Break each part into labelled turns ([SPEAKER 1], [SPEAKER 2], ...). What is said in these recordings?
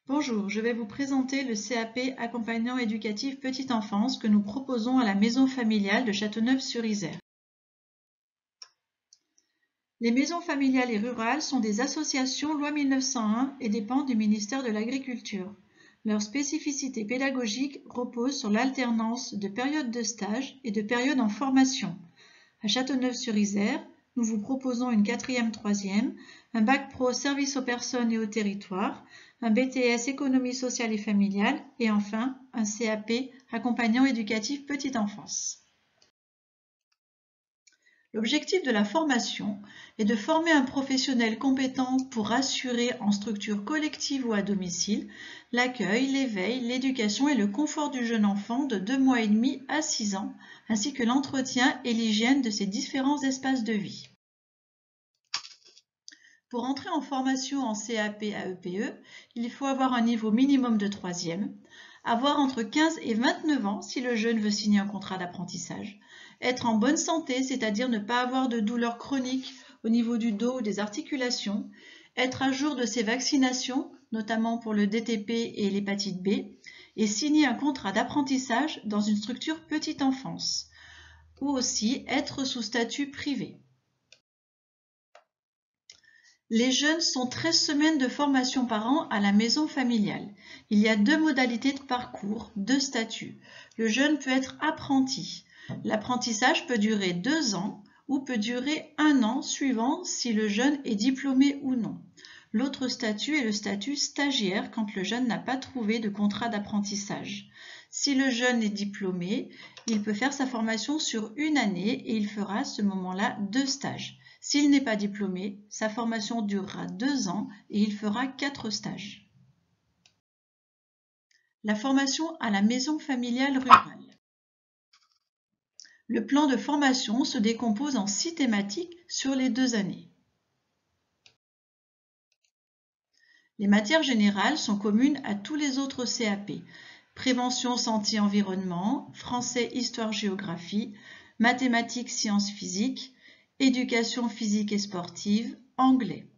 [SPEAKER 1] Bonjour, je vais vous présenter le CAP Accompagnant éducatif Petite Enfance que nous proposons à la maison familiale de Châteauneuf-sur-Isère. Les maisons familiales et rurales sont des associations loi 1901 et dépendent du ministère de l'Agriculture. Leur spécificité pédagogique repose sur l'alternance de périodes de stage et de périodes en formation. À Châteauneuf-sur-Isère, nous vous proposons une 4e-3e, un bac pro service aux personnes et au territoire, un BTS économie sociale et familiale et enfin un CAP accompagnant éducatif petite enfance. L'objectif de la formation est de former un professionnel compétent pour assurer en structure collective ou à domicile l'accueil, l'éveil, l'éducation et le confort du jeune enfant de 2 mois et demi à 6 ans, ainsi que l'entretien et l'hygiène de ses différents espaces de vie. Pour entrer en formation en CAP AEPE, il faut avoir un niveau minimum de 3e, avoir entre 15 et 29 ans si le jeune veut signer un contrat d'apprentissage, être en bonne santé, c'est-à-dire ne pas avoir de douleurs chroniques au niveau du dos ou des articulations, être à jour de ses vaccinations, notamment pour le DTP et l'hépatite B, et signer un contrat d'apprentissage dans une structure petite enfance, ou aussi être sous statut privé. Les jeunes sont 13 semaines de formation par an à la maison familiale. Il y a 2 modalités de parcours, 2 statuts. Le jeune peut être apprenti. L'apprentissage peut durer 2 ans ou peut durer 1 an suivant si le jeune est diplômé ou non. L'autre statut est le statut stagiaire quand le jeune n'a pas trouvé de contrat d'apprentissage. Si le jeune est diplômé, il peut faire sa formation sur 1 année et il fera à ce moment-là 2 stages. S'il n'est pas diplômé, sa formation durera 2 ans et il fera 4 stages. La formation à la maison familiale rurale. Le plan de formation se décompose en 6 thématiques sur les 2 années. Les matières générales sont communes à tous les autres CAP. Prévention, santé, environnement, français, histoire, géographie, mathématiques, sciences, physique, éducation physique et sportive, anglais.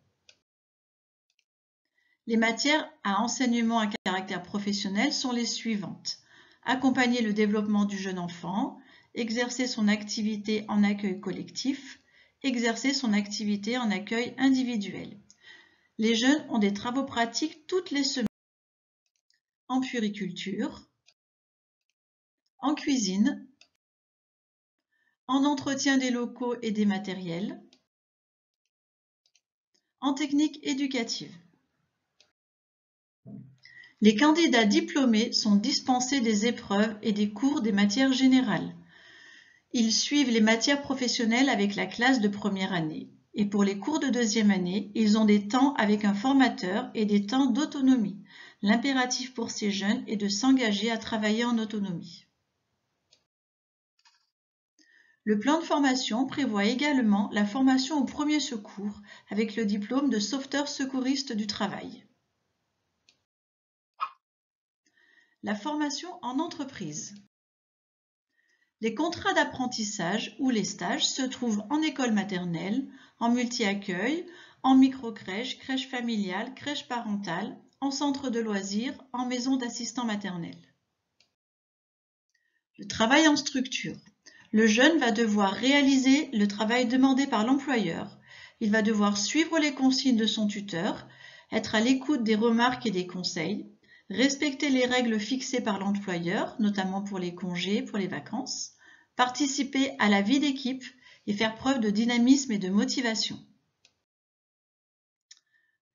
[SPEAKER 1] Les matières à enseignement à caractère professionnel sont les suivantes. Accompagner le développement du jeune enfant, exercer son activité en accueil collectif, exercer son activité en accueil individuel. Les jeunes ont des travaux pratiques toutes les semaines en puériculture, en cuisine, en entretien des locaux et des matériels, en technique éducative. Les candidats diplômés sont dispensés des épreuves et des cours des matières générales. Ils suivent les matières professionnelles avec la classe de première année. Et pour les cours de 2e année, ils ont des temps avec un formateur et des temps d'autonomie. L'impératif pour ces jeunes est de s'engager à travailler en autonomie. Le plan de formation prévoit également la formation aux premiers secours avec le diplôme de sauveteur secouriste du travail. La formation en entreprise. Les contrats d'apprentissage ou les stages se trouvent en école maternelle, en multi-accueil, en micro-crèche, crèche familiale, crèche parentale, en centre de loisirs, en maison d'assistants maternels. Le travail en structure. Le jeune va devoir réaliser le travail demandé par l'employeur. Il va devoir suivre les consignes de son tuteur, être à l'écoute des remarques et des conseils, respecter les règles fixées par l'employeur, notamment pour les congés, pour les vacances, participer à la vie d'équipe et faire preuve de dynamisme et de motivation.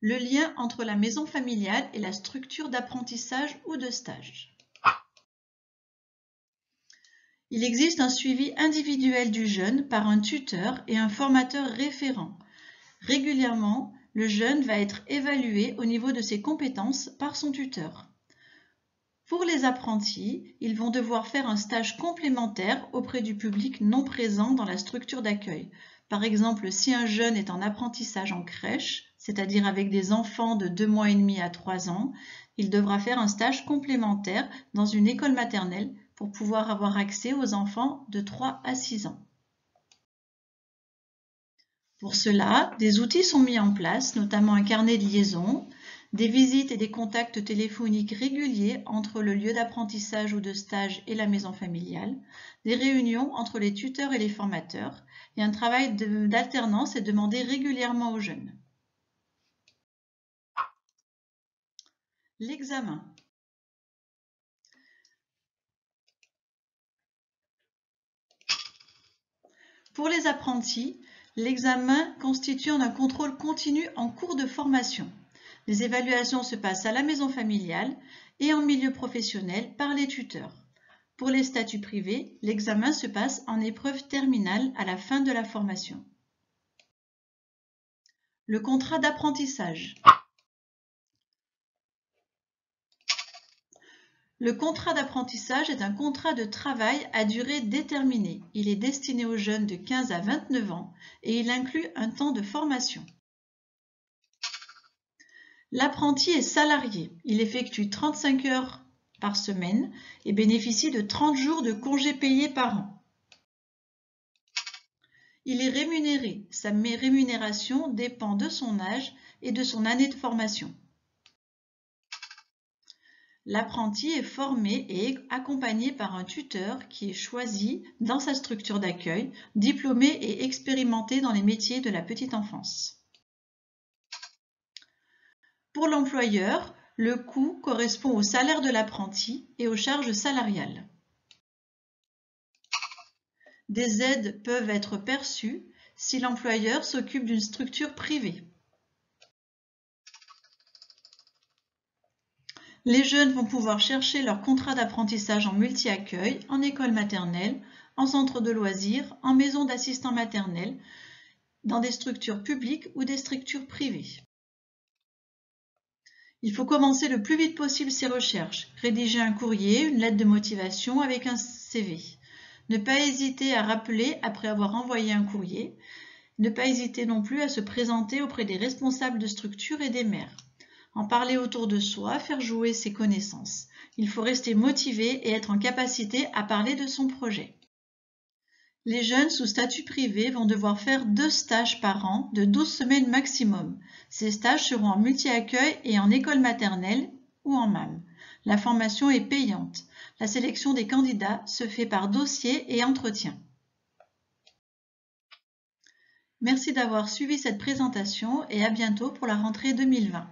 [SPEAKER 1] Le lien entre la maison familiale et la structure d'apprentissage ou de stage. Il existe un suivi individuel du jeune par un tuteur et un formateur référent. Régulièrement, le jeune va être évalué au niveau de ses compétences par son tuteur. Pour les apprentis, ils vont devoir faire un stage complémentaire auprès du public non présent dans la structure d'accueil. Par exemple, si un jeune est en apprentissage en crèche, c'est-à-dire avec des enfants de 2 mois et demi à 3 ans, il devra faire un stage complémentaire dans une école maternelle pour pouvoir avoir accès aux enfants de 3 à 6 ans. Pour cela, des outils sont mis en place, notamment un carnet de liaison, des visites et des contacts téléphoniques réguliers entre le lieu d'apprentissage ou de stage et la maison familiale, des réunions entre les tuteurs et les formateurs, et un travail d'alternance est demandé régulièrement aux jeunes. L'examen. Pour les apprentis, l'examen constitue un contrôle continu en cours de formation. Les évaluations se passent à la maison familiale et en milieu professionnel par les tuteurs. Pour les statuts privés, l'examen se passe en épreuve terminale à la fin de la formation. Le contrat d'apprentissage. Le contrat d'apprentissage est un contrat de travail à durée déterminée. Il est destiné aux jeunes de 15 à 29 ans et il inclut un temps de formation. L'apprenti est salarié. Il effectue 35 heures par semaine et bénéficie de 30 jours de congés payés par an. Il est rémunéré. Sa rémunération dépend de son âge et de son année de formation. L'apprenti est formé et accompagné par un tuteur qui est choisi dans sa structure d'accueil, diplômé et expérimenté dans les métiers de la petite enfance. Pour l'employeur, le coût correspond au salaire de l'apprenti et aux charges salariales. Des aides peuvent être perçues si l'employeur s'occupe d'une structure privée. Les jeunes vont pouvoir chercher leur contrat d'apprentissage en multi-accueil, en école maternelle, en centre de loisirs, en maison d'assistants maternels, dans des structures publiques ou des structures privées. Il faut commencer le plus vite possible ces recherches, rédiger un courrier, une lettre de motivation avec un CV. Ne pas hésiter à rappeler après avoir envoyé un courrier. Ne pas hésiter non plus à se présenter auprès des responsables de structure et des maires. En parler autour de soi, faire jouer ses connaissances. Il faut rester motivé et être en capacité à parler de son projet. Les jeunes sous statut privé vont devoir faire 2 stages par an de 12 semaines maximum. Ces stages seront en multi-accueil et en école maternelle ou en MAM. La formation est payante. La sélection des candidats se fait par dossier et entretien. Merci d'avoir suivi cette présentation et à bientôt pour la rentrée 2020.